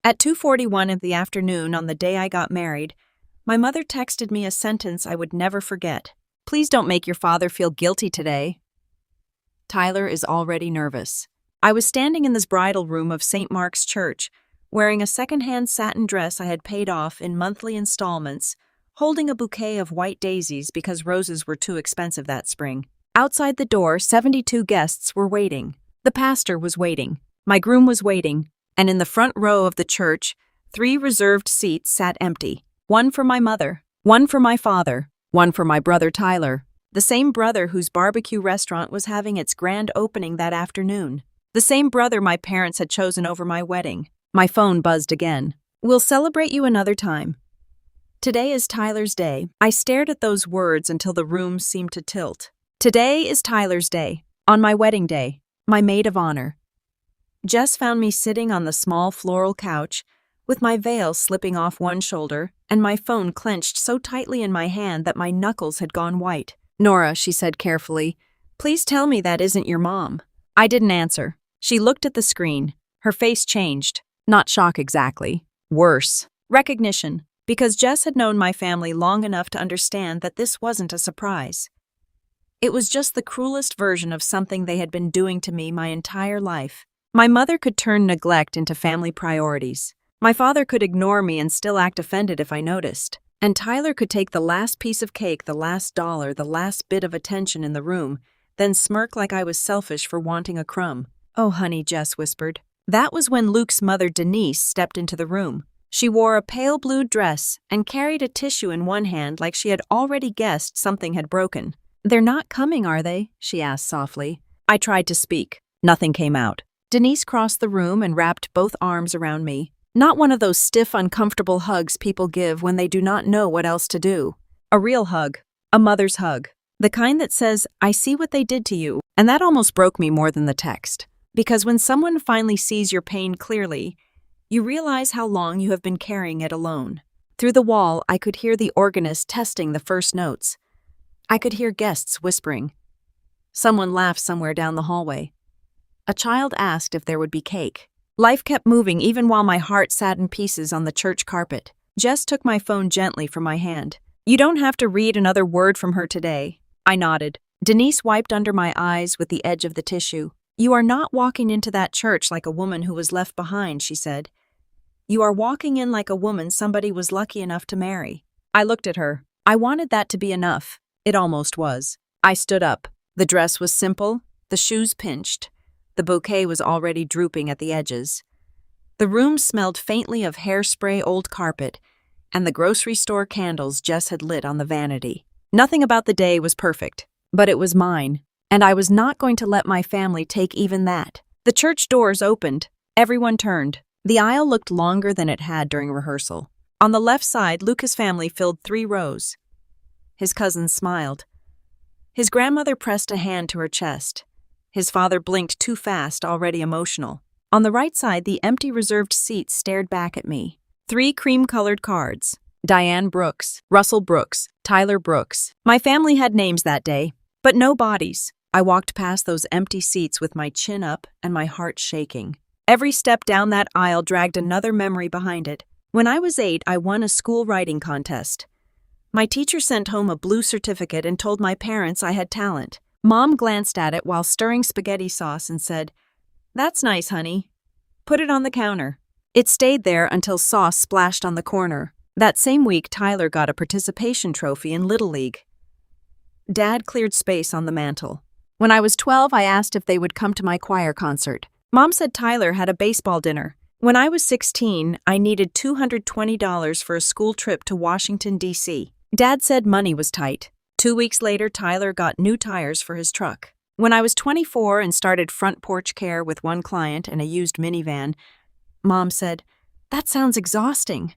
At 2:41 in the afternoon on the day I got married, my mother texted me a sentence I would never forget. "Please don't make your father feel guilty today." Tyler is already nervous. I was standing in this bridal room of St. Mark's Church, wearing a secondhand satin dress I had paid off in monthly installments, holding a bouquet of white daisies because roses were too expensive that spring. Outside the door, 72 guests were waiting. The pastor was waiting. My groom was waiting. And in the front row of the church, 3 reserved seats sat empty. One for my mother, one for my father, one for my brother Tyler, the same brother whose barbecue restaurant was having its grand opening that afternoon, the same brother my parents had chosen over my wedding. My phone buzzed again. "We'll celebrate you another time." Today is Tyler's day. I stared at those words until the room seemed to tilt. Today is Tyler's day, on my wedding day, my maid of honor. Jess found me sitting on the small floral couch, with my veil slipping off one shoulder and my phone clenched so tightly in my hand that my knuckles had gone white. "Nora," she said carefully, "please tell me that isn't your mom." I didn't answer. She looked at the screen. Her face changed. Not shock exactly. Worse. Recognition. Because Jess had known my family long enough to understand that this wasn't a surprise. It was just the cruelest version of something they had been doing to me my entire life. My mother could turn neglect into family priorities. My father could ignore me and still act offended if I noticed. And Tyler could take the last piece of cake, the last dollar, the last bit of attention in the room, then smirk like I was selfish for wanting a crumb. "Oh, honey," Jess whispered. That was when Luke's mother, Denise, stepped into the room. She wore a pale blue dress and carried a tissue in one hand like she had already guessed something had broken. "They're not coming, are they?" she asked softly. I tried to speak. Nothing came out. Denise crossed the room and wrapped both arms around me. Not one of those stiff, uncomfortable hugs people give when they do not know what else to do. A real hug. A mother's hug. The kind that says, "I see what they did to you." And that almost broke me more than the text. Because when someone finally sees your pain clearly, you realize how long you have been carrying it alone. Through the wall, I could hear the organist testing the first notes. I could hear guests whispering. Someone laughed somewhere down the hallway. A child asked if there would be cake. Life kept moving even while my heart sat in pieces on the church carpet. Jess took my phone gently from my hand. "You don't have to read another word from her today." I nodded. Denise wiped under my eyes with the edge of the tissue. "You are not walking into that church like a woman who was left behind," she said. "You are walking in like a woman somebody was lucky enough to marry." I looked at her. I wanted that to be enough. It almost was. I stood up. The dress was simple, the shoes pinched. The bouquet was already drooping at the edges. The room smelled faintly of hairspray, old carpet, and the grocery store candles Jess had lit on the vanity. Nothing about the day was perfect, but it was mine, and I was not going to let my family take even that. The church doors opened. Everyone turned. The aisle looked longer than it had during rehearsal. On the left side, Lucas' family filled 3 rows. His cousins smiled. His grandmother pressed a hand to her chest. His father blinked too fast, already emotional. On the right side, the empty reserved seats stared back at me. 3 cream-colored cards. Diane Brooks, Russell Brooks, Tyler Brooks. My family had names that day, but no bodies. I walked past those empty seats with my chin up and my heart shaking. Every step down that aisle dragged another memory behind it. When I was 8, I won a school writing contest. My teacher sent home a blue certificate and told my parents I had talent. Mom glanced at it while stirring spaghetti sauce and said, "That's nice, honey. Put it on the counter." It stayed there until sauce splashed on the corner. That same week, Tyler got a participation trophy in Little League. Dad cleared space on the mantel. When I was 12, I asked if they would come to my choir concert. Mom said Tyler had a baseball dinner. When I was 16, I needed $220 for a school trip to Washington, D.C. Dad said money was tight. 2 weeks later, Tyler got new tires for his truck. When I was 24 and started front porch care with one client and a used minivan, Mom said, "That sounds exhausting.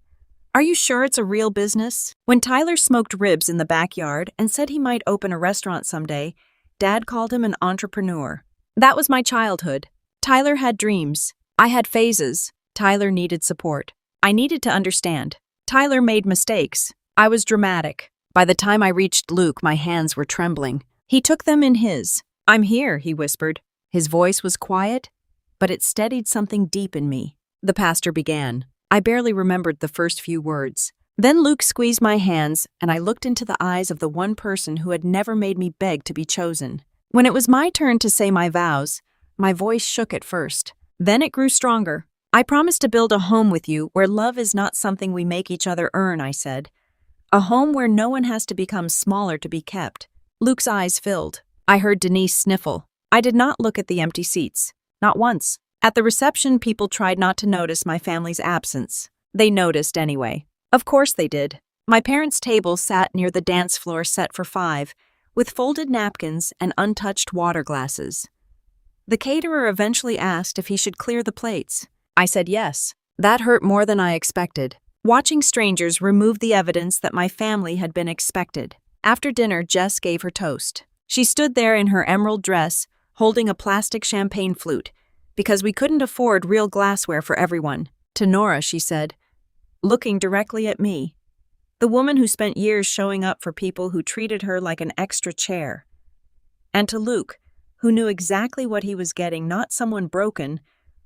Are you sure it's a real business?" When Tyler smoked ribs in the backyard and said he might open a restaurant someday, Dad called him an entrepreneur. That was my childhood. Tyler had dreams. I had phases. Tyler needed support. I needed to understand. Tyler made mistakes. I was dramatic. By the time I reached Luke, my hands were trembling. He took them in his. "I'm here," he whispered. His voice was quiet, but it steadied something deep in me. The pastor began. I barely remembered the first few words. Then Luke squeezed my hands, and I looked into the eyes of the one person who had never made me beg to be chosen. When it was my turn to say my vows, my voice shook at first. Then it grew stronger. "I promise to build a home with you where love is not something we make each other earn," I said. "A home where no one has to become smaller to be kept." Luke's eyes filled. I heard Denise sniffle. I did not look at the empty seats. Not once. At the reception, people tried not to notice my family's absence. They noticed anyway. Of course they did. My parents' table sat near the dance floor set for 5, with folded napkins and untouched water glasses. The caterer eventually asked if he should clear the plates. I said yes. That hurt more than I expected. Watching strangers removed the evidence that my family had been expected. After dinner, Jess gave her toast. She stood there in her emerald dress, holding a plastic champagne flute, because we couldn't afford real glassware for everyone. To Nora, she said, looking directly at me, the woman who spent years showing up for people who treated her like an extra chair. And to Luke, who knew exactly what he was getting, not someone broken,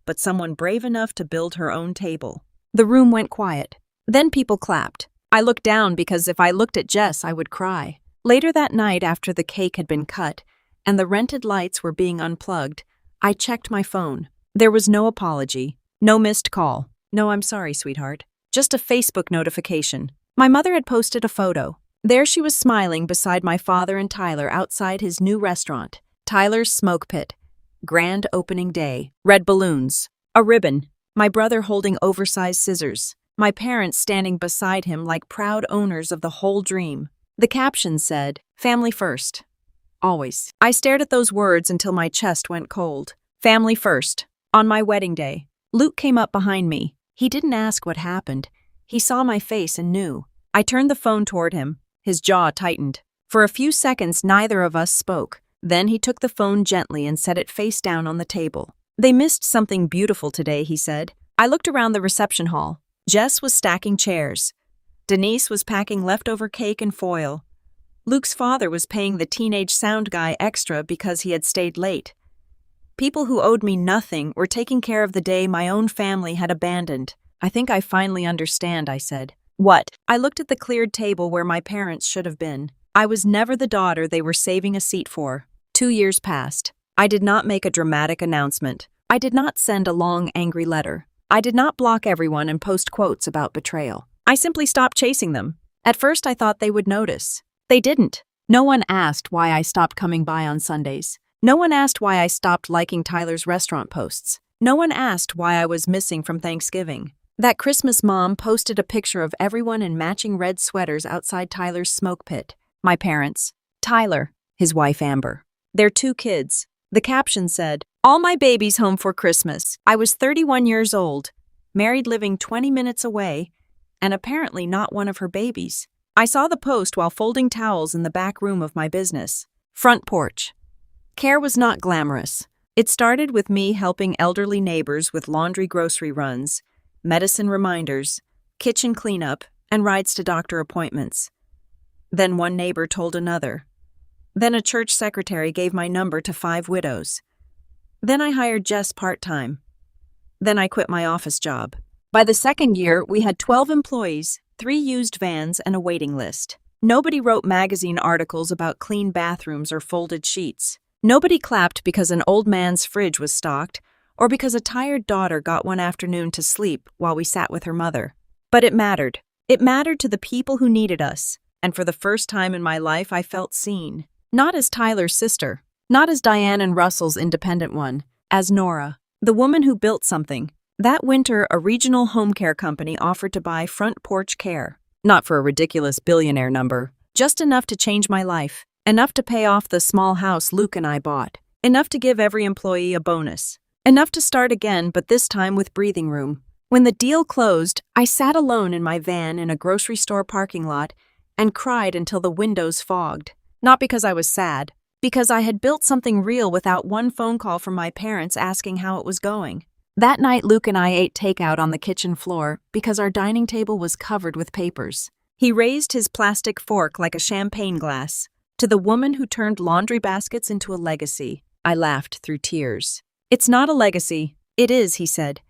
but someone brave enough to build her own table. The room went quiet. Then people clapped. I looked down because if I looked at Jess, I would cry. Later that night, after the cake had been cut and the rented lights were being unplugged, I checked my phone. There was no apology, no missed call. No, "I'm sorry, sweetheart." Just a Facebook notification. My mother had posted a photo. There she was smiling beside my father and Tyler outside his new restaurant, Tyler's Smoke Pit. Grand opening day. Red balloons. A ribbon. My brother holding oversized scissors. My parents standing beside him like proud owners of the whole dream. The caption said, "Family first. Always." I stared at those words until my chest went cold. Family first. On my wedding day. Luke came up behind me. He didn't ask what happened. He saw my face and knew. I turned the phone toward him. His jaw tightened. For a few seconds, neither of us spoke. Then he took the phone gently and set it face down on the table. "They missed something beautiful today," he said. I looked around the reception hall. Jess was stacking chairs. Denise was packing leftover cake and foil. Luke's father was paying the teenage sound guy extra because he had stayed late. People who owed me nothing were taking care of the day my own family had abandoned. "I think I finally understand," I said. "What?" I looked at the cleared table where my parents should have been. I was never the daughter they were saving a seat for. 2 years passed. I did not make a dramatic announcement. I did not send a long, angry letter. I did not block everyone and post quotes about betrayal. I simply stopped chasing them. At first I thought they would notice. They didn't. No one asked why I stopped coming by on Sundays. No one asked why I stopped liking Tyler's restaurant posts. No one asked why I was missing from Thanksgiving. That Christmas, Mom posted a picture of everyone in matching red sweaters outside Tyler's Smoke Pit. My parents. Tyler, his wife Amber. Their 2 kids. The caption said, "All my babies home for Christmas." I was 31 years old, married, living 20 minutes away, and apparently not one of her babies. I saw the post while folding towels in the back room of my business. Front porch. Care was not glamorous. It started with me helping elderly neighbors with laundry grocery runs, medicine reminders, kitchen cleanup, and rides to doctor appointments. Then one neighbor told another. Then a church secretary gave my number to 5 widows. Then I hired Jess part-time. Then I quit my office job. By the second year, we had 12 employees, 3 used vans, and a waiting list. Nobody wrote magazine articles about clean bathrooms or folded sheets. Nobody clapped because an old man's fridge was stocked, or because a tired daughter got one afternoon to sleep while we sat with her mother. But it mattered. It mattered to the people who needed us, and for the first time in my life I felt seen. Not as Tyler's sister, not as Diane and Russell's independent one, as Nora, the woman who built something. That winter, a regional home care company offered to buy Front Porch Care. Not for a ridiculous billionaire number, just enough to change my life, enough to pay off the small house Luke and I bought, enough to give every employee a bonus, enough to start again, but this time with breathing room. When the deal closed, I sat alone in my van in a grocery store parking lot and cried until the windows fogged. Not because I was sad, because I had built something real without one phone call from my parents asking how it was going. That night, Luke and I ate takeout on the kitchen floor because our dining table was covered with papers. He raised his plastic fork like a champagne glass. To the woman who turned laundry baskets into a legacy, I laughed through tears. "It's not a legacy. It is," he said.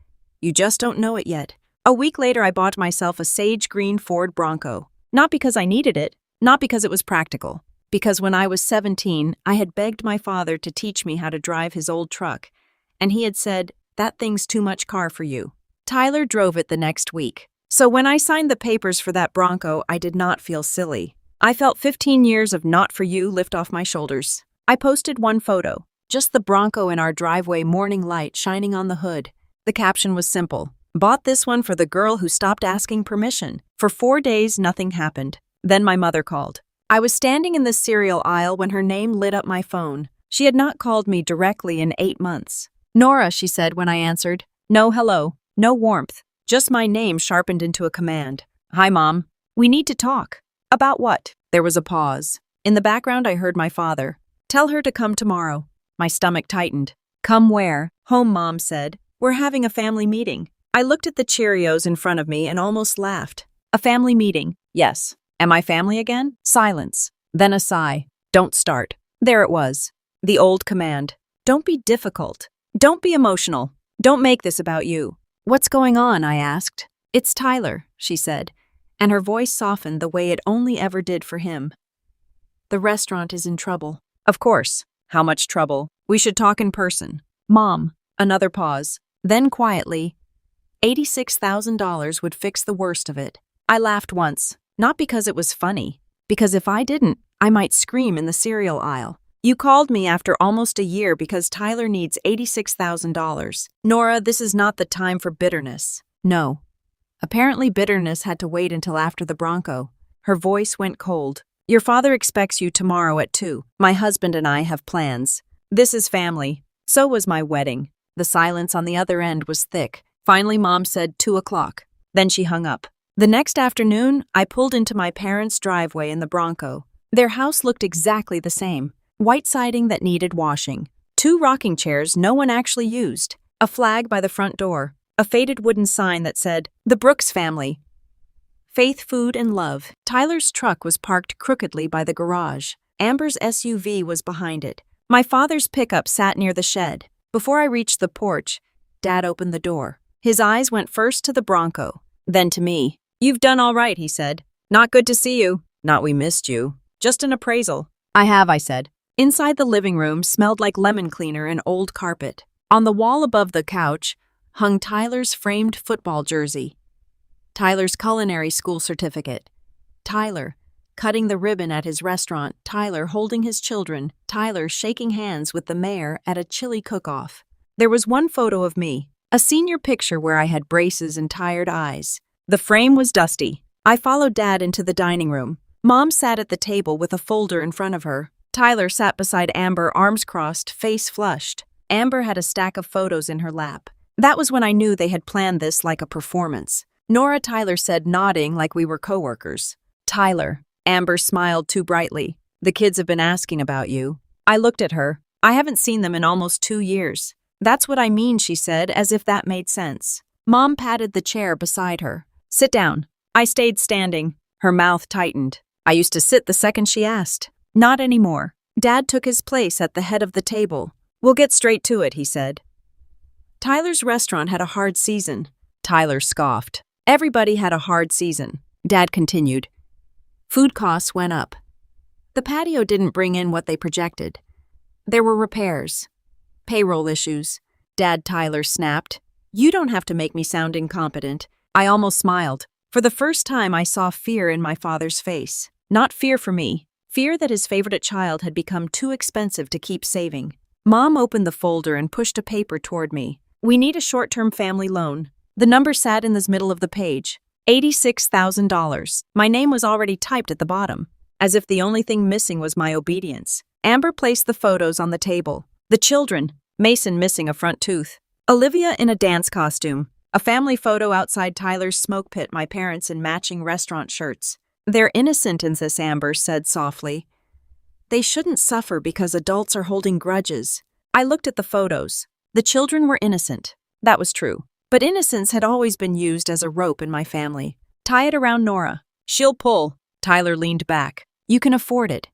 "You just don't know it yet." A week later, I bought myself a sage green Ford Bronco. Not because I needed it, not because it was practical. Because when I was 17, I had begged my father to teach me how to drive his old truck, and he had said, "That thing's too much car for you." Tyler drove it the next week. So when I signed the papers for that Bronco, I did not feel silly. I felt 15 years of not for you lift off my shoulders. I posted one photo, just the Bronco in our driveway, morning light shining on the hood. The caption was simple: "Bought this one for the girl who stopped asking permission." For 4 days, nothing happened. Then my mother called. I was standing in the cereal aisle when her name lit up my phone. She had not called me directly in 8 months. "Nora," she said when I answered. No hello, no warmth, just my name sharpened into a command. "Hi, Mom. We need to talk." "About what?" There was a pause. In the background, I heard my father. "Tell her to come tomorrow." My stomach tightened. "Come where?" "Home," Mom said. "We're having a family meeting." I looked at the Cheerios in front of me and almost laughed. "A family meeting?" "Yes." "Am I family again?" Silence. Then a sigh. "Don't start." There it was. The old command. Don't be difficult. Don't be emotional. Don't make this about you. "What's going on?" I asked. "It's Tyler," she said, and her voice softened the way it only ever did for him. "The restaurant is in trouble." "Of course. How much trouble? We should talk in person." "Mom." Another pause. Then quietly, $86,000 would fix the worst of it. I laughed once, not because it was funny, because if I didn't, I might scream in the cereal aisle. "You called me after almost a year because Tyler needs $86,000. Nora, this is not the time for bitterness." "No." Apparently bitterness had to wait until after the Bronco. Her voice went cold. "Your father expects you tomorrow at 2. My husband and I have plans. This is family. So was my wedding." The silence on the other end was thick. Finally, Mom said 2 o'clock. Then she hung up. The next afternoon, I pulled into my parents' driveway in the Bronco. Their house looked exactly the same. White siding that needed washing. 2 rocking chairs no one actually used. A flag by the front door. A faded wooden sign that said, "The Brooks family. Faith, food, and love." Tyler's truck was parked crookedly by the garage. Amber's SUV was behind it. My father's pickup sat near the shed. Before I reached the porch, Dad opened the door. His eyes went first to the Bronco, then to me. "You've done all right," he said. "Not good to see you." "Not we missed you. Just an appraisal." "I have," I said. Inside the living room smelled like lemon cleaner and old carpet. On the wall above the couch hung Tyler's framed football jersey. Tyler's culinary school certificate. Tyler cutting the ribbon at his restaurant. Tyler holding his children. Tyler shaking hands with the mayor at a chili cook-off. There was one photo of me, a senior picture where I had braces and tired eyes. The frame was dusty. I followed Dad into the dining room. Mom sat at the table with a folder in front of her. Tyler sat beside Amber, arms crossed, face flushed. Amber had a stack of photos in her lap. That was when I knew they had planned this like a performance. "Nora," Tyler said, nodding like we were coworkers. "Tyler." Amber smiled too brightly. "The kids have been asking about you." I looked at her. "I haven't seen them in almost 2 years." "That's what I mean," she said, as if that made sense. Mom patted the chair beside her. "Sit down." I stayed standing. Her mouth tightened. I used to sit the second she asked. Not anymore. Dad took his place at the head of the table. "We'll get straight to it," he said. Tyler's restaurant had a hard season. Tyler scoffed. "Everybody had a hard season." Dad continued. "Food costs went up. The patio didn't bring in what they projected. There were repairs. Payroll issues." Dad, Tyler snapped. "You don't have to make me sound incompetent." I almost smiled. For the first time, I saw fear in my father's face. Not fear for me. Fear that his favorite child had become too expensive to keep saving. Mom opened the folder and pushed a paper toward me. "We need a short-term family loan." The number sat in the middle of the page. $86,000. My name was already typed at the bottom, as if the only thing missing was my obedience. Amber placed the photos on the table. The children, Mason missing a front tooth. Olivia in a dance costume. A family photo outside Tyler's smoke pit, my parents in matching restaurant shirts. "They're innocent in this," Amber said softly. "They shouldn't suffer because adults are holding grudges." I looked at the photos. The children were innocent. That was true. But innocence had always been used as a rope in my family. "Tie it around Nora. She'll pull." Tyler leaned back. "You can afford it.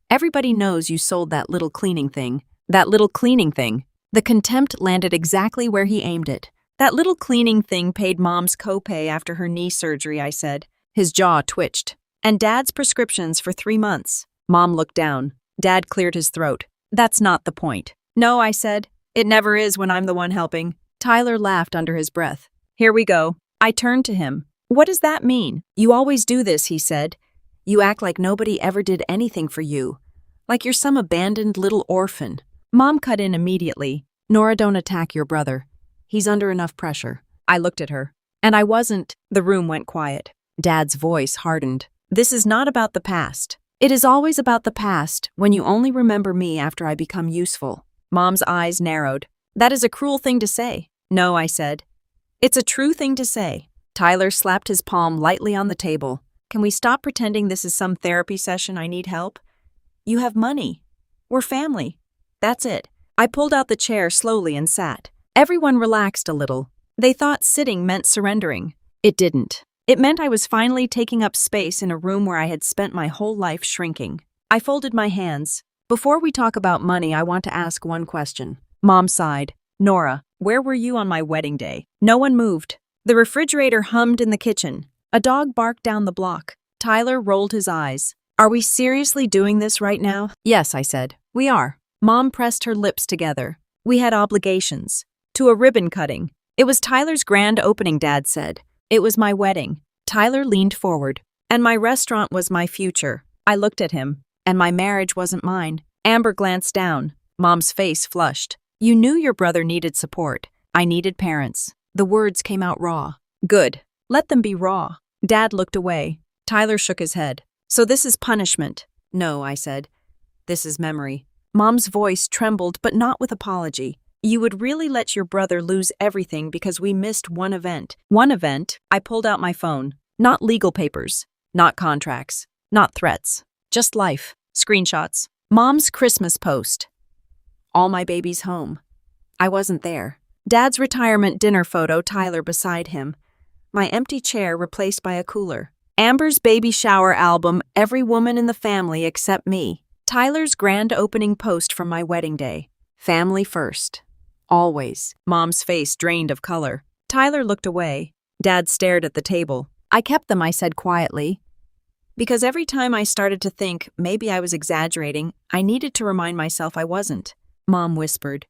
Everybody knows you sold that little cleaning thing." That little cleaning thing. The contempt landed exactly where he aimed it. That little cleaning thing paid Mom's copay after her knee surgery, I said. His jaw twitched. And Dad's prescriptions for 3 months. Mom looked down. Dad cleared his throat. That's not the point. No, I said. It never is when I'm the one helping. Tyler laughed under his breath. Here we go. I turned to him. What does that mean? You always do this, he said. You act like nobody ever did anything for you. Like you're some abandoned little orphan. Mom cut in immediately. Nora, don't attack your brother. He's under enough pressure. I looked at her. And I wasn't. The room went quiet. Dad's voice hardened. This is not about the past. It is always about the past when you only remember me after I become useful. Mom's eyes narrowed. That is a cruel thing to say. No, I said. It's a true thing to say. Tyler slapped his palm lightly on the table. Can we stop pretending this is some therapy session I need help? You have money. We're family. That's it. I pulled out the chair slowly and sat. Everyone relaxed a little. They thought sitting meant surrendering. It didn't. It meant I was finally taking up space in a room where I had spent my whole life shrinking. I folded my hands. Before we talk about money, I want to ask one question. Mom sighed. Nora, where were you on my wedding day? No one moved. The refrigerator hummed in the kitchen. A dog barked down the block. Tyler rolled his eyes. Are we seriously doing this right now? Yes, I said. We are. Mom pressed her lips together. We had obligations. To a ribbon cutting. It was Tyler's grand opening, Dad said. It was my wedding. Tyler leaned forward. And my restaurant was my future. I looked at him. And my marriage wasn't mine. Amber glanced down. Mom's face flushed. You knew your brother needed support. I needed parents. The words came out raw. Good. Let them be raw. Dad looked away. Tyler shook his head. So this is punishment. No, I said. This is memory. Mom's voice trembled, but not with apology. You would really let your brother lose everything because we missed one event. One event? I pulled out my phone. Not legal papers. Not contracts. Not threats. Just life. Screenshots. Mom's Christmas post. All my babies home. I wasn't there. Dad's retirement dinner photo, Tyler beside him. My empty chair replaced by a cooler. Amber's baby shower album, every woman in the family except me. Tyler's grand opening post from my wedding day. Family first. Always. Mom's face drained of color. Tyler looked away. Dad stared at the table. I kept them, I said quietly. Because every time I started to think maybe I was exaggerating, I needed to remind myself I wasn't. Mom whispered.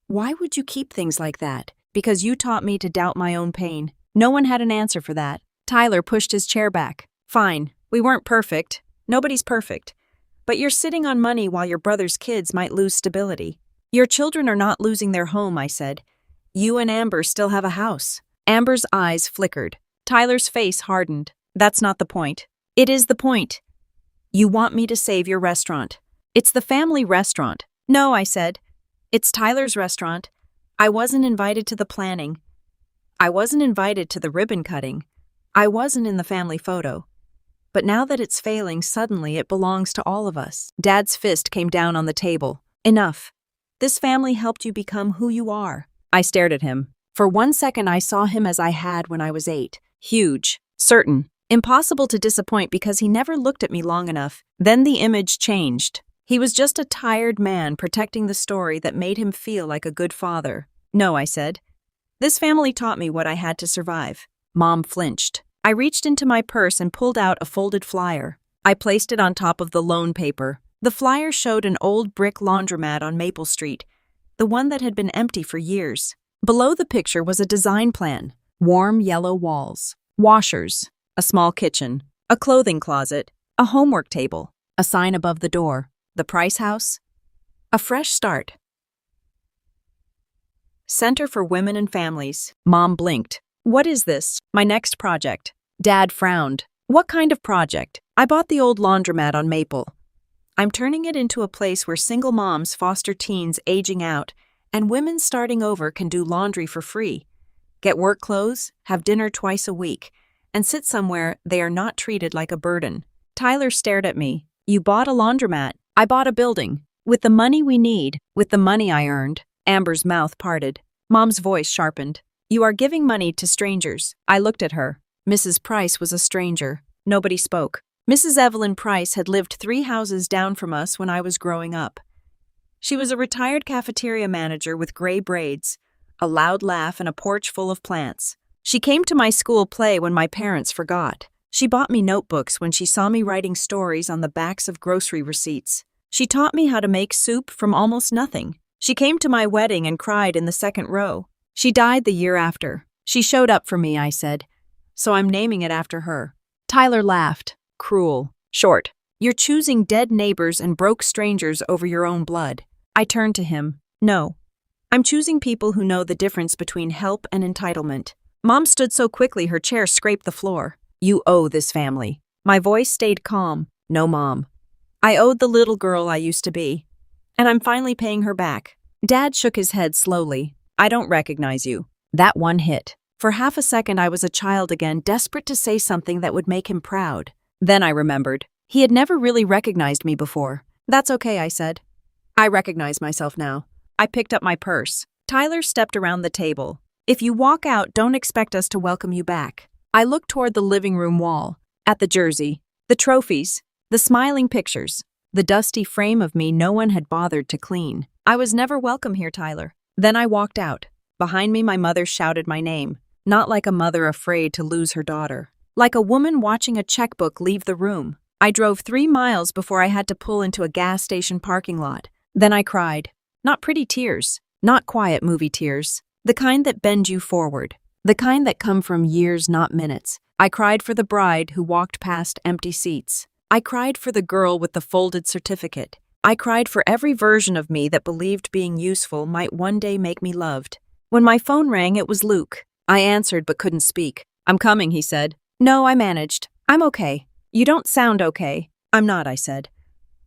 Why would you keep things like that? Because you taught me to doubt my own pain. No one had an answer for that. Tyler pushed his chair back. Fine, we weren't perfect. Nobody's perfect. But you're sitting on money while your brother's kids might lose stability. Your children are not losing their home, I said. You and Amber still have a house. Amber's eyes flickered. Tyler's face hardened. That's not the point. It is the point. You want me to save your restaurant. It's the family restaurant. No, I said. It's Tyler's restaurant. I wasn't invited to the planning. I wasn't invited to the ribbon cutting. I wasn't in the family photo. But now that it's failing, suddenly it belongs to all of us. Dad's fist came down on the table. Enough. This family helped you become who you are. I stared at him. For 1 second, I saw him as I had when I was 8. Huge. Certain. Impossible to disappoint because he never looked at me long enough. Then the image changed. He was just a tired man protecting the story that made him feel like a good father. No, I said. This family taught me what I had to survive. Mom flinched. I reached into my purse and pulled out a folded flyer. I placed it on top of the loan paper. The flyer showed an old brick laundromat on Maple Street, the one that had been empty for years. Below the picture was a design plan. Warm yellow walls, washers, a small kitchen, a clothing closet, a homework table, a sign above the door. The Price House? A fresh start. Center for Women and Families. Mom blinked. What is this? My next project. Dad frowned. What kind of project? I bought the old laundromat on Maple. I'm turning it into a place where single moms foster teens aging out and women starting over can do laundry for free, get work clothes, have dinner twice a week, and sit somewhere they are not treated like a burden. Tyler stared at me. You bought a laundromat. I bought a building. With the money we need, with the money I earned. Amber's mouth parted. Mom's voice sharpened. You are giving money to strangers. I looked at her. Mrs. Price was a stranger. Nobody spoke. Mrs. Evelyn Price had lived 3 houses down from us when I was growing up. She was a retired cafeteria manager with gray braids, a loud laugh, and a porch full of plants. She came to my school play when my parents forgot. She bought me notebooks when she saw me writing stories on the backs of grocery receipts. She taught me how to make soup from almost nothing. She came to my wedding and cried in the second row. She died the year after. She showed up for me, I said. So I'm naming it after her. Tyler laughed. Cruel. Short. You're choosing dead neighbors and broke strangers over your own blood. I turned to him. No. I'm choosing people who know the difference between help and entitlement. Mom stood so quickly her chair scraped the floor. You owe this family. My voice stayed calm. No, Mom. I owed the little girl I used to be. And I'm finally paying her back. Dad shook his head slowly. I don't recognize you. That one hit. For half a second I was a child again, desperate to say something that would make him proud. Then I remembered. He had never really recognized me before. That's okay, I said. I recognize myself now. I picked up my purse. Tyler stepped around the table. If you walk out, don't expect us to welcome you back. I looked toward the living room wall, at the jersey, the trophies, the smiling pictures, the dusty frame of me no one had bothered to clean. I was never welcome here, Tyler. Then I walked out. Behind me, my mother shouted my name, not like a mother afraid to lose her daughter, like a woman watching a checkbook leave the room. I drove 3 miles before I had to pull into a gas station parking lot. Then I cried. Not pretty tears, not quiet movie tears, the kind that bend you forward, the kind that come from years, not minutes. I cried for the bride who walked past empty seats. I cried for the girl with the folded certificate. I cried for every version of me that believed being useful might one day make me loved. When my phone rang, it was Luke. I answered but couldn't speak. I'm coming, he said. No, I managed. I'm okay. You don't sound okay. I'm not, I said.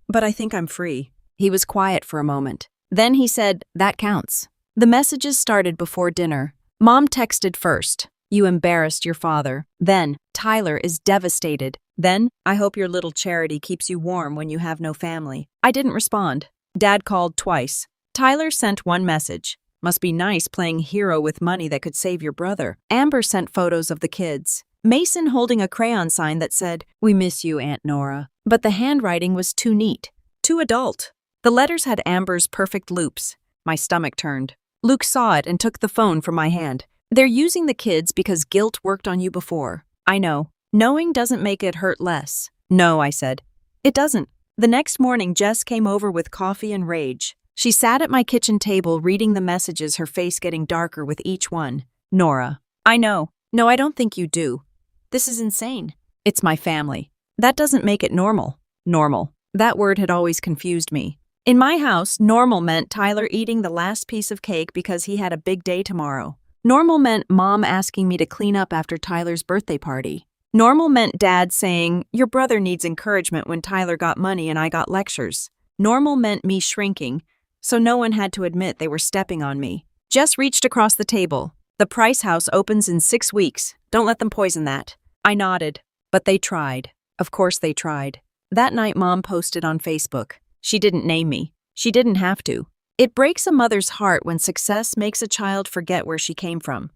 But I think I'm free. He was quiet for a moment. Then he said, that counts. The messages started before dinner. Mom texted first. You embarrassed your father. Then, Tyler is devastated. Then, I hope your little charity keeps you warm when you have no family. I didn't respond. Dad called twice. Tyler sent one message. Must be nice playing hero with money that could save your brother. Amber sent photos of the kids. Mason holding a crayon sign that said, we miss you, Aunt Nora. But the handwriting was too neat, too adult. The letters had Amber's perfect loops. My stomach turned. Luke saw it and took the phone from my hand. They're using the kids because guilt worked on you before. I know. Knowing doesn't make it hurt less. No, I said. It doesn't. The next morning, Jess came over with coffee and rage. She sat at my kitchen table reading the messages, her face getting darker with each one. Nora. I know. No, I don't think you do. This is insane. It's my family. That doesn't make it normal. Normal. That word had always confused me. In my house, normal meant Tyler eating the last piece of cake because he had a big day tomorrow. Normal meant Mom asking me to clean up after Tyler's birthday party. Normal meant Dad saying, your brother needs encouragement when Tyler got money and I got lectures. Normal meant me shrinking, so no one had to admit they were stepping on me. Jess reached across the table. The Price House opens in 6 weeks. Don't let them poison that. I nodded. But they tried. Of course they tried. That night, Mom posted on Facebook. She didn't name me. She didn't have to. It breaks a mother's heart when success makes a child forget where she came from.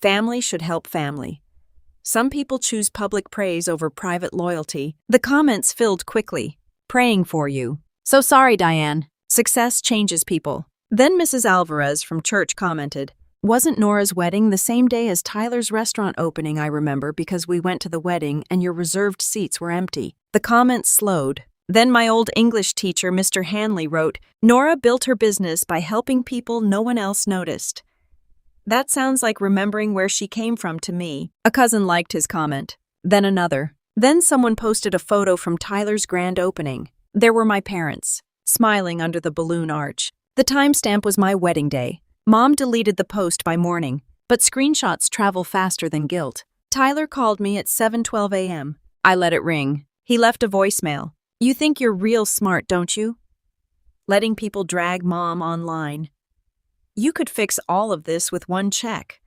Family should help family. Some people choose public praise over private loyalty. The comments filled quickly. Praying for you. So sorry, Diane. Success changes people. Then Mrs. Alvarez from church commented, wasn't Nora's wedding the same day as Tyler's restaurant opening, I remember, because we went to the wedding and your reserved seats were empty. The comments slowed. Then my old English teacher, Mr. Hanley, wrote, Nora built her business by helping people no one else noticed. That sounds like remembering where she came from to me. A cousin liked his comment. Then another. Then someone posted a photo from Tyler's grand opening. There were my parents, smiling under the balloon arch. The timestamp was my wedding day. Mom deleted the post by morning, but screenshots travel faster than guilt. Tyler called me at 7:12 a.m. I let it ring. He left a voicemail. You think you're real smart, don't you? Letting people drag Mom online. You could fix all of this with one check.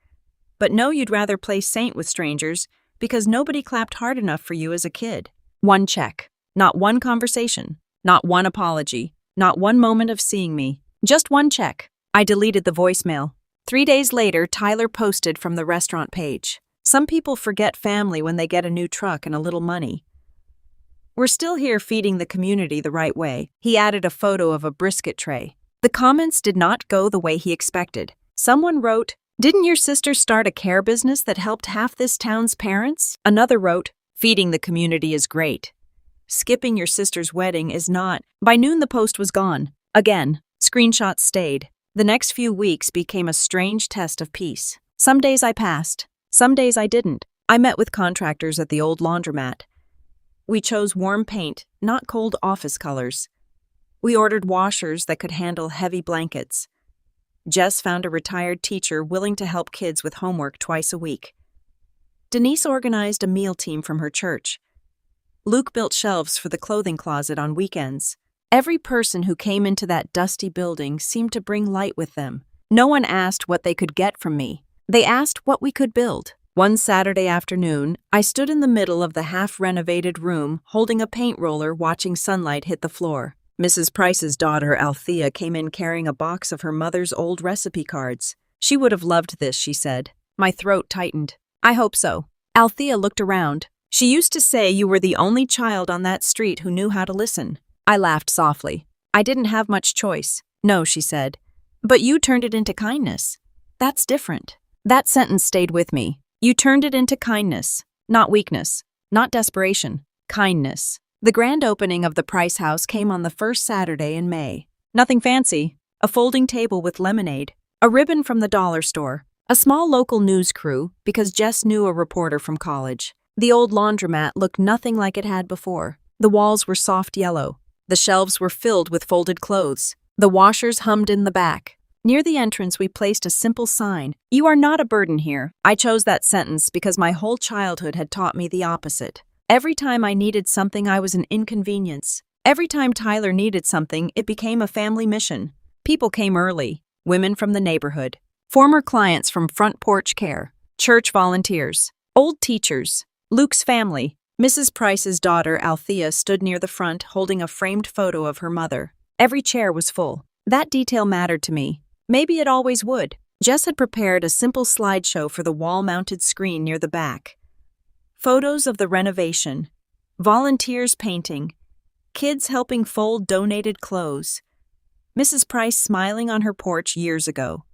But no, you'd rather play saint with strangers because nobody clapped hard enough for you as a kid. One check. Not one conversation. Not one apology. Not one moment of seeing me. Just one check. I deleted the voicemail. 3 days later, Tyler posted from the restaurant page. Some people forget family when they get a new truck and a little money. We're still here feeding the community the right way. He added a photo of a brisket tray. The comments did not go the way he expected. Someone wrote, "Didn't your sister start a care business that helped half this town's parents?" Another wrote, "Feeding the community is great. Skipping your sister's wedding is not." By noon, the post was gone. Again, screenshots stayed. The next few weeks became a strange test of peace. Some days I passed. Some days I didn't. I met with contractors at the old laundromat. We chose warm paint, not cold office colors. We ordered washers that could handle heavy blankets. Jess found a retired teacher willing to help kids with homework twice a week. Denise organized a meal team from her church. Luke built shelves for the clothing closet on weekends. Every person who came into that dusty building seemed to bring light with them. No one asked what they could get from me. They asked what we could build. One Saturday afternoon, I stood in the middle of the half-renovated room, holding a paint roller, watching sunlight hit the floor. Mrs. Price's daughter, Althea, came in carrying a box of her mother's old recipe cards. She would have loved this, she said. My throat tightened. I hope so. Althea looked around. She used to say you were the only child on that street who knew how to listen. I laughed softly. I didn't have much choice. No, she said. But you turned it into kindness. That's different. That sentence stayed with me. You turned it into kindness, not weakness, not desperation, kindness. The grand opening of the Price House came on the first Saturday in May. Nothing fancy. A folding table with lemonade, a ribbon from the dollar store, a small local news crew because Jess knew a reporter from college. The old laundromat looked nothing like it had before. The walls were soft yellow. The shelves were filled with folded clothes. The washers hummed in the back. Near the entrance, we placed a simple sign. You are not a burden here. I chose that sentence because my whole childhood had taught me the opposite. Every time I needed something, I was an inconvenience. Every time Tyler needed something, it became a family mission. People came early, women from the neighborhood, former clients from Front Porch Care, church volunteers, old teachers, Luke's family. Mrs. Price's daughter, Althea, stood near the front holding a framed photo of her mother. Every chair was full. That detail mattered to me. Maybe it always would. Jess had prepared a simple slideshow for the wall-mounted screen near the back. Photos of the renovation, volunteers painting, kids helping fold donated clothes, Mrs. Price smiling on her porch years ago.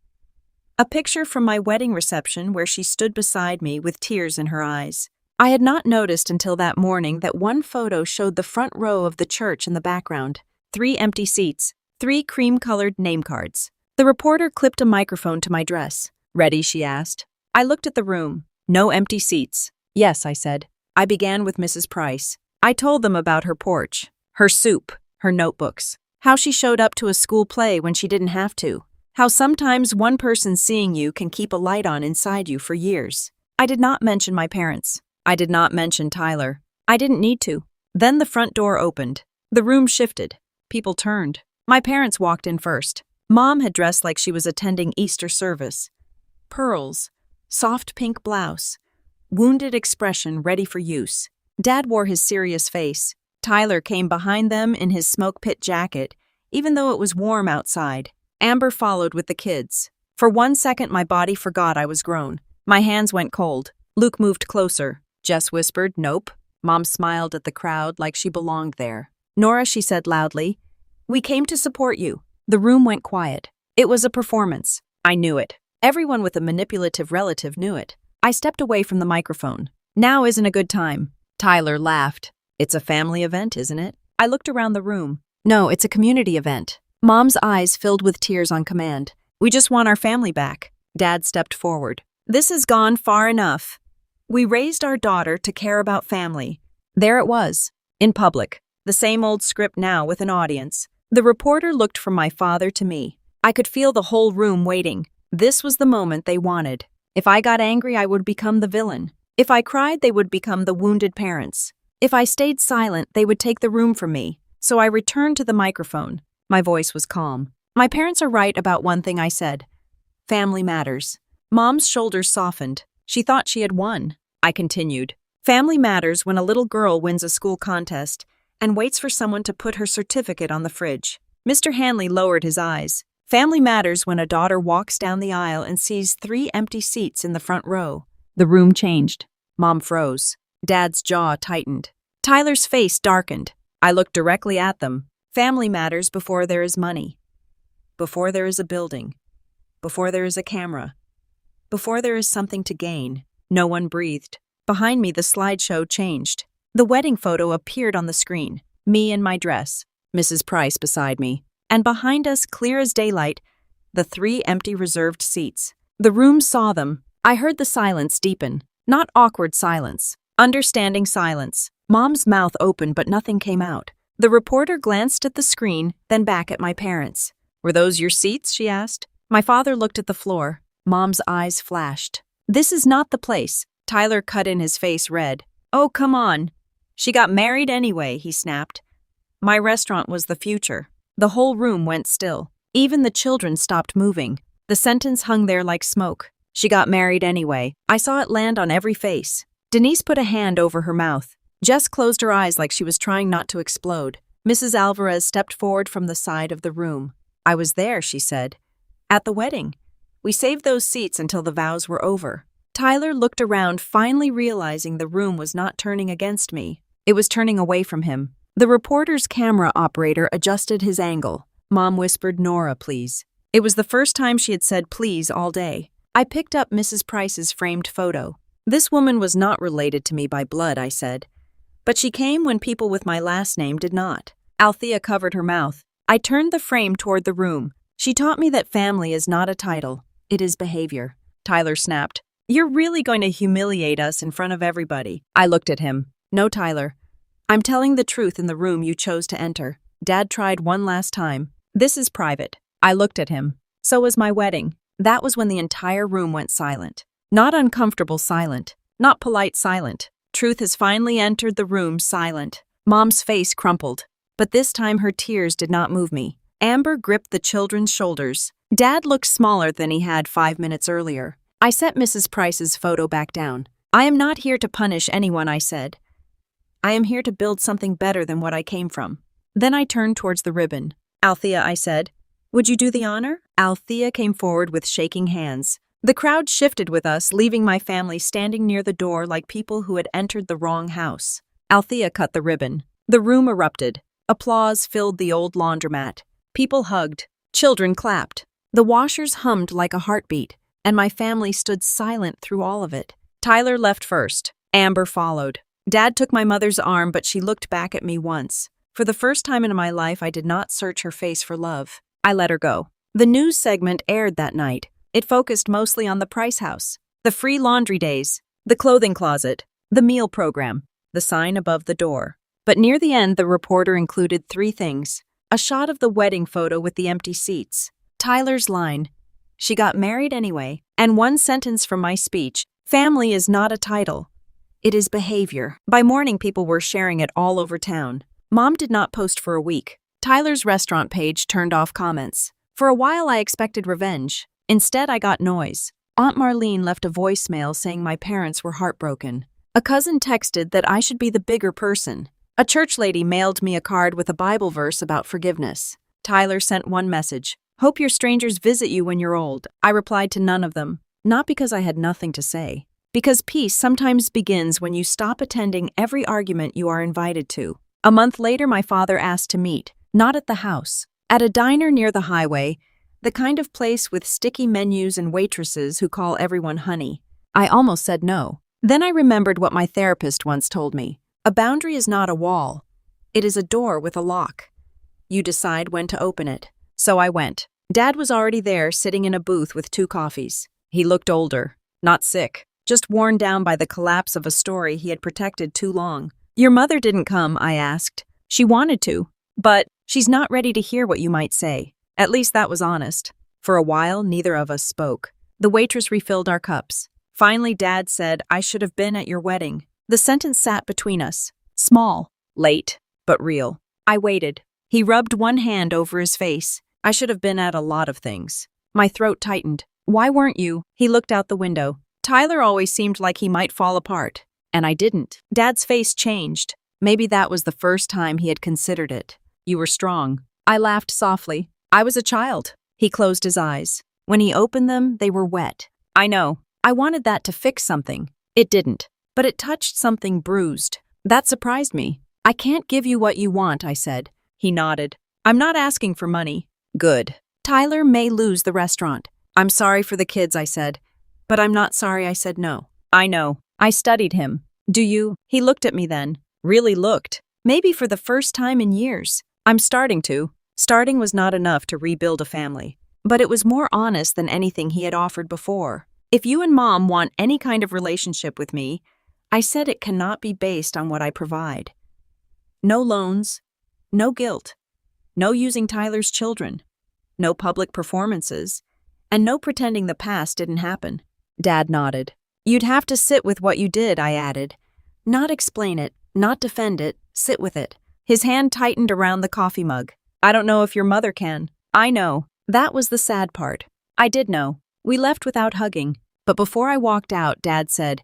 A picture from my wedding reception where she stood beside me with tears in her eyes. I had not noticed until that morning that one photo showed the front row of the church in the background. 3 empty seats, 3 cream-colored name cards. The reporter clipped a microphone to my dress. Ready, she asked. I looked at the room. No empty seats. Yes, I said. I began with Mrs. Price. I told them about her porch, her soup, her notebooks, how she showed up to a school play when she didn't have to, how sometimes one person seeing you can keep a light on inside you for years. I did not mention my parents. I did not mention Tyler. I didn't need to. Then the front door opened. The room shifted. People turned. My parents walked in first. Mom had dressed like she was attending Easter service. Pearls, soft pink blouse, wounded expression ready for use. Dad wore his serious face. Tyler came behind them in his smoke pit jacket, even though it was warm outside. Amber followed with the kids. For 1 second, my body forgot I was grown. My hands went cold. Luke moved closer. Jess whispered, "Nope." Mom smiled at the crowd like she belonged there. "Nora," she said loudly, "we came to support you." The room went quiet. It was a performance. I knew it. Everyone with a manipulative relative knew it. I stepped away from the microphone. Now isn't a good time. Tyler laughed. It's a family event, isn't it? I looked around the room. No, it's a community event. Mom's eyes filled with tears on command. We just want our family back. Dad stepped forward. This has gone far enough. We raised our daughter to care about family. There it was, in public. The same old script now with an audience. The reporter looked from my father to me. I could feel the whole room waiting. This was the moment they wanted. If I got angry, I would become the villain. If I cried, they would become the wounded parents. If I stayed silent, they would take the room from me. So I returned to the microphone. My voice was calm. My parents are right about one thing I said. Family matters. Mom's shoulders softened. She thought she had won. I continued. Family matters when a little girl wins a school contest and waits for someone to put her certificate on the fridge. Mr. Hanley lowered his eyes. Family matters when a daughter walks down the aisle and sees 3 empty seats in the front row. The room changed. Mom froze. Dad's jaw tightened. Tyler's face darkened. I looked directly at them. Family matters before there is money. Before there is a building. before there is a camera, before there is something to gain. No one breathed. Behind me, the slideshow changed. The wedding photo appeared on the screen. Me in my dress, Mrs. Price beside me, and behind us, clear as daylight, the 3 empty reserved seats. The room saw them. I heard the silence deepen. Not awkward silence, understanding silence. Mom's mouth opened, but nothing came out. The reporter glanced at the screen, then back at my parents. "Were those your seats?" she asked. My father looked at the floor. Mom's eyes flashed. "This is not the place." Tyler cut in, his face red. "Oh, come on. She got married anyway," he snapped. My restaurant was the future. The whole room went still. Even the children stopped moving. The sentence hung there like smoke. She got married anyway. I saw it land on every face. Denise put a hand over her mouth. Jess closed her eyes like she was trying not to explode. Mrs. Alvarez stepped forward from the side of the room. "I was there," she said. "At the wedding. We saved those seats until the vows were over." Tyler looked around, finally realizing the room was not turning against me. It was turning away from him. The reporter's camera operator adjusted his angle. Mom whispered, "Nora, please." It was the first time she had said please all day. I picked up Mrs. Price's framed photo. "This woman was not related to me by blood," I said. "But she came when people with my last name did not." Althea covered her mouth. I turned the frame toward the room. "She taught me that family is not a title. It is behavior." Tyler snapped. "You're really going to humiliate us in front of everybody." I looked at him. "No, Tyler. I'm telling the truth in the room you chose to enter. Dad tried one last time. This is private." I looked at him. "So was my wedding." That was when the entire room went silent. Not uncomfortable silent. Not polite silent. Truth has finally entered the room silent. Mom's face crumpled. But this time her tears did not move me. Amber gripped the children's shoulders. Dad looked smaller than he had 5 minutes earlier. I set Mrs. Price's photo back down. "I am not here to punish anyone," I said. "I am here to build something better than what I came from." Then I turned towards the ribbon. "Althea," I said, "would you do the honor?" Althea came forward with shaking hands. The crowd shifted with us, leaving my family standing near the door like people who had entered the wrong house. Althea cut the ribbon. The room erupted. Applause filled the old laundromat. People hugged. Children clapped. The washers hummed like a heartbeat, and my family stood silent through all of it. Tyler left first. Amber followed. Dad took my mother's arm, but she looked back at me once. For the first time in my life, I did not search her face for love. I let her go. The news segment aired that night. It focused mostly on the Price house, the free laundry days, the clothing closet, the meal program, the sign above the door. But near the end, the reporter included 3 things. A shot of the wedding photo with the empty seats, Tyler's line, "She got married anyway," and one sentence from my speech, "Family is not a title. It is behavior." By morning, people were sharing it all over town. Mom did not post for a week. Tyler's restaurant page turned off comments. For a while, I expected revenge. Instead, I got noise. Aunt Marlene left a voicemail saying my parents were heartbroken. A cousin texted that I should be the bigger person. A church lady mailed me a card with a Bible verse about forgiveness. Tyler sent one message, "Hope your strangers visit you when you're old." I replied to none of them, not because I had nothing to say, because peace sometimes begins when you stop attending every argument you are invited to. A month later, my father asked to meet, not at the house, at a diner near the highway, the kind of place with sticky menus and waitresses who call everyone honey. I almost said no. Then I remembered what my therapist once told me. A boundary is not a wall. It is a door with a lock. You decide when to open it. So I went. Dad was already there, sitting in a booth with 2 coffees. He looked older, not sick, just worn down by the collapse of a story he had protected too long. "Your mother didn't come," I asked. "She wanted to, but she's not ready to hear what you might say." At least that was honest. For a while, neither of us spoke. The waitress refilled our cups. Finally, Dad said, "I should have been at your wedding." The sentence sat between us. Small, late, but real. I waited. He rubbed one hand over his face. "I should have been at a lot of things." My throat tightened. "Why weren't you?" He looked out the window. "Tyler always seemed like he might fall apart. And I didn't." Dad's face changed. Maybe that was the first time he had considered it. "You were strong." I laughed softly. "I was a child." He closed his eyes. When he opened them, they were wet. "I know. I wanted that to fix something. It didn't. But it touched something bruised. That surprised me." "I can't give you what you want," I said. He nodded. "I'm not asking for money." "Good." Tyler may lose the restaurant. I'm sorry for the kids, I said. But I'm not sorry I said no. I know. I studied him. Do you? He looked at me then. Really looked. Maybe for the first time in years. I'm starting to. Starting was not enough to rebuild a family. But it was more honest than anything he had offered before. If you and Mom want any kind of relationship with me, I said it cannot be based on what I provide. No loans. No guilt. No using Tyler's children. No public performances. And no pretending the past didn't happen. Dad nodded. You'd have to sit with what you did, I added. Not explain it, not defend it, sit with it. His hand tightened around the coffee mug. I don't know if your mother can. I know. That was the sad part. I did know. We left without hugging. But before I walked out, Dad said,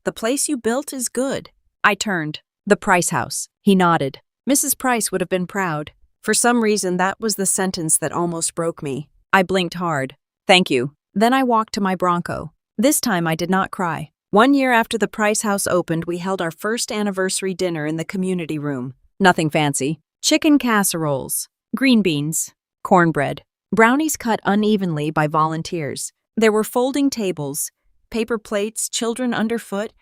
"The place you built is good." I turned. The Price house. He nodded. Mrs. Price would have been proud. For some reason, that was the sentence that almost broke me. I blinked hard. Thank you. Then I walked to my Bronco. This time I did not cry. 1 year after the Price house opened, we held our first anniversary dinner in the community room. Nothing fancy. Chicken casseroles, green beans, cornbread, brownies cut unevenly by volunteers. There were folding tables, paper plates, children underfoot,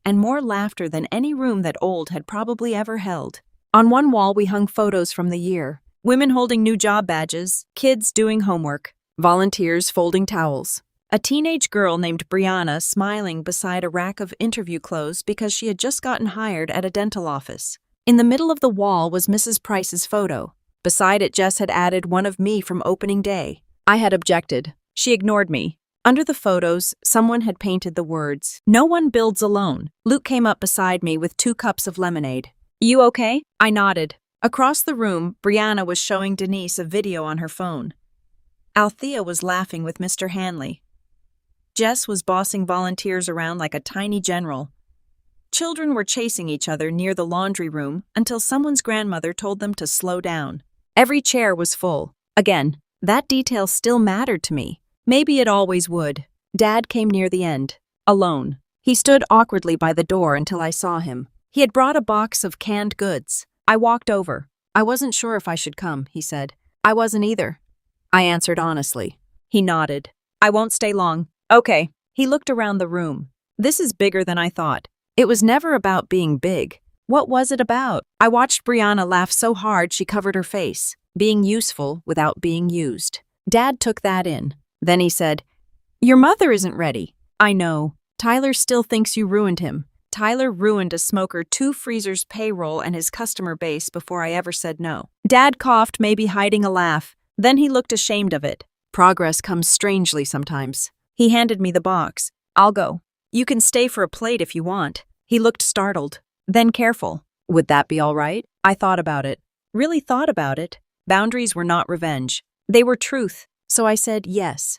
and more laughter than any room that Old had probably ever held. On one wall we hung photos from the year. Women holding new job badges, kids doing homework, volunteers folding towels. A teenage girl named Brianna smiling beside a rack of interview clothes because she had just gotten hired at a dental office. In the middle of the wall was Mrs. Price's photo. Beside it, Jess had added one of me from opening day. I had objected. She ignored me. Under the photos, someone had painted the words, "No one builds alone." Luke came up beside me with 2 cups of lemonade. You okay? I nodded. Across the room, Brianna was showing Denise a video on her phone. Althea was laughing with Mr. Hanley. Jess was bossing volunteers around like a tiny general. Children were chasing each other near the laundry room until someone's grandmother told them to slow down. Every chair was full. Again, that detail still mattered to me. Maybe it always would. Dad came near the end, alone. He stood awkwardly by the door until I saw him. He had brought a box of canned goods. I walked over. I wasn't sure if I should come, he said. I wasn't either. I answered honestly. He nodded. I won't stay long. Okay. He looked around the room. This is bigger than I thought. It was never about being big. What was it about? I watched Brianna laugh so hard she covered her face. Being useful without being used. Dad took that in. Then he said, "Your mother isn't ready." I know. Tyler still thinks you ruined him. Tyler ruined a smoker 2 freezers payroll and his customer base before I ever said no. Dad coughed, maybe hiding a laugh. Then he looked ashamed of it. Progress comes strangely sometimes. He handed me the box. I'll go. You can stay for a plate if you want. He looked startled, then careful. Would that be all right? I thought about it. Really thought about it. Boundaries were not revenge. They were truth. So I said yes.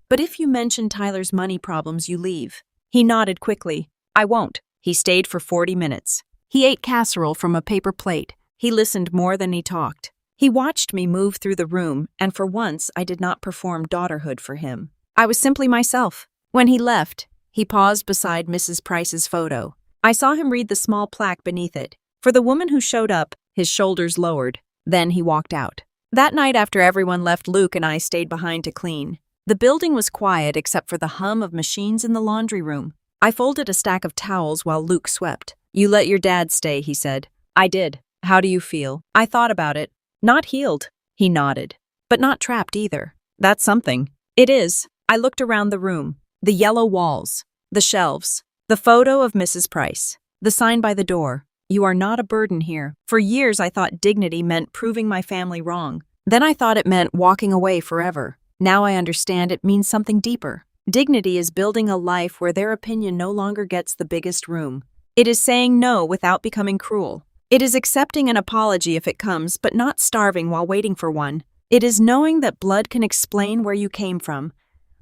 But if you mention Tyler's money problems, you leave. He nodded quickly. I won't. He stayed for 40 minutes. He ate casserole from a paper plate. He listened more than he talked. He watched me move through the room, and for once I did not perform daughterhood for him. I was simply myself. When he left, he paused beside Mrs. Price's photo. I saw him read the small plaque beneath it. For the woman who showed up, his shoulders lowered. Then he walked out. That night after everyone left, Luke and I stayed behind to clean. The building was quiet except for the hum of machines in the laundry room. I folded a stack of towels while Luke swept. You let your dad stay, he said. I did. How do you feel? I thought about it. Not healed. He nodded. But not trapped either. That's something. It is. I looked around the room. The yellow walls. The shelves. The photo of Mrs. Price. The sign by the door. You are not a burden here. For years I thought dignity meant proving my family wrong. Then I thought it meant walking away forever. Now I understand it means something deeper. Dignity is building a life where their opinion no longer gets the biggest room. It is saying no without becoming cruel. It is accepting an apology if it comes, but not starving while waiting for one. It is knowing that blood can explain where you came from,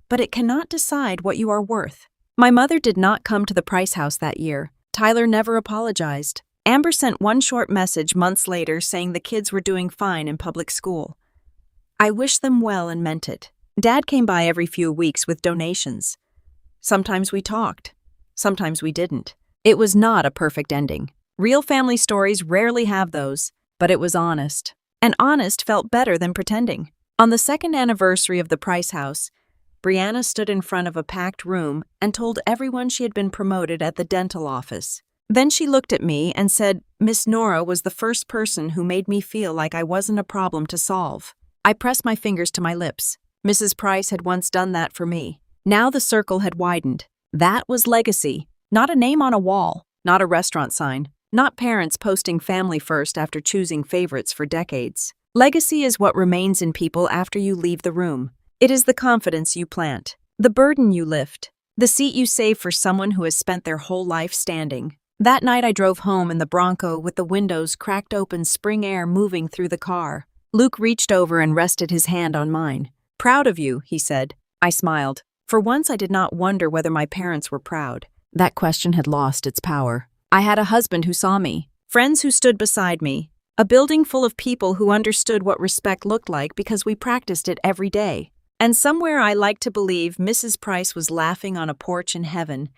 but it cannot decide what you are worth. My mother did not come to the Price house that year. Tyler never apologized. Amber sent one short message months later saying the kids were doing fine in public school. I wished them well and meant it. Dad came by every few weeks with donations. Sometimes we talked. Sometimes we didn't. It was not a perfect ending. Real family stories rarely have those, but it was honest. And honest felt better than pretending. On the 2nd anniversary of the Price house, Brianna stood in front of a packed room and told everyone she had been promoted at the dental office. Then she looked at me and said, "Miss Nora was the first person who made me feel like I wasn't a problem to solve." I pressed my fingers to my lips. Mrs. Price had once done that for me. Now the circle had widened. That was legacy. Not a name on a wall, not a restaurant sign, not parents posting family first after choosing favorites for decades. Legacy is what remains in people after you leave the room. It is the confidence you plant, the burden you lift, the seat you save for someone who has spent their whole life standing. That night I drove home in the Bronco with the windows cracked open, spring air moving through the car. Luke reached over and rested his hand on mine. "Proud of you," he said. I smiled. For once I did not wonder whether my parents were proud. That question had lost its power. I had a husband who saw me, friends who stood beside me, a building full of people who understood what respect looked like because we practiced it every day. And somewhere I like to believe Mrs. Price was laughing on a porch in heaven,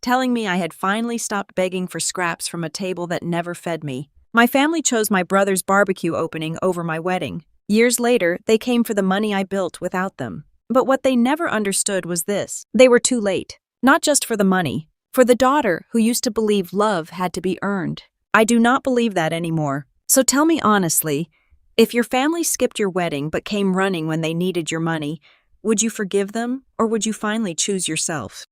telling me I had finally stopped begging for scraps from a table that never fed me. My family chose my brother's barbecue opening over my wedding. Years later, they came for the money I built without them. But what they never understood was this: they were too late. Not just for the money, for the daughter who used to believe love had to be earned. I do not believe that anymore. So tell me honestly, if your family skipped your wedding but came running when they needed your money, would you forgive them or would you finally choose yourself?